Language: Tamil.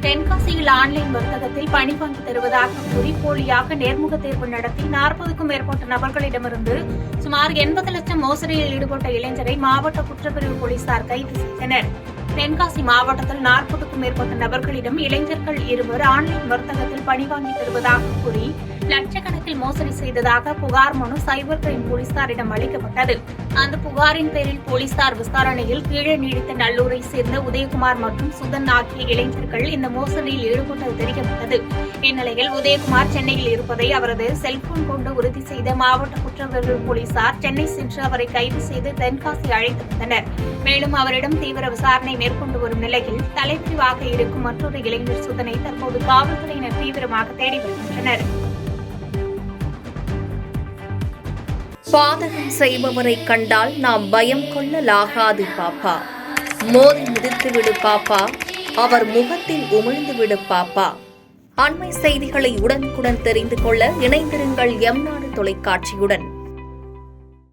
தென்காசியில் ஆன்லைன் வர்த்தகத்தில் பணி வாங்கி தருவதாக கூறி போலியாக நேர்முக தேர்வு நடத்தி 40க்கும் மேற்பட்ட நபர்களிடமிருந்து சுமார் 80 லட்சம் மோசடியில் ஈடுபட்ட இளைஞரை மாவட்ட குற்றப்பிரிவு போலீசார் கைது செய்தனர். தென்காசி மாவட்டத்தில் 40க்கும் மேற்பட்ட நபர்களிடம் இளைஞர்கள் இருவர் ஆன்லைன் வர்த்தகத்தில் பணி வாங்கி தருவதாக கூறி லட்சக்கணக்கில் மோசடி செய்ததாக புகார் மனு சைபர் கிரைம் போலீசாரிடம் அளிக்கப்பட்டது. அந்த புகாரின் பேரில் போலீசார் விசாரணையில் கீழே நீடித்த நல்லூரை சேர்ந்த உதயகுமார் மற்றும் சுதன் ஆகிய இளைஞர்கள் இந்த மோசடியில் ஈடுபட்டது தெரியப்பட்டது. இந்நிலையில் உதயகுமார் சென்னையில் இருப்பதை அவரது செல்போன் கொண்டு உறுதி செய்த மாவட்ட குற்றப்பிரிவு போலீசார் சென்னை சென்று அவரை கைது செய்து தென்காசி அழைத்து வந்தனர். மேலும் அவரிடம் தீவிர விசாரணை மேற்கொண்டு வரும் நிலையில் தலைப்பிரிவாக இருக்கும் மற்றொரு இளைஞர் சுதனை தற்போது காவல்துறையினர் தீவிரமாக தேடி வருகின்றனர். பாதகம் செய்பவரை கண்டால் நாம் பயம் கொள்ளலாகாது பாப்பா. மோதி மிதித்துவிடு பாப்பா, அவர் முகத்தில் உமிழ்ந்துவிடு பாப்பா. அண்மை செய்திகளை உடனுக்குடன் தெரிந்து கொள்ள இணைந்திருங்கள் எம் நாடு தொலைக்காட்சியுடன்.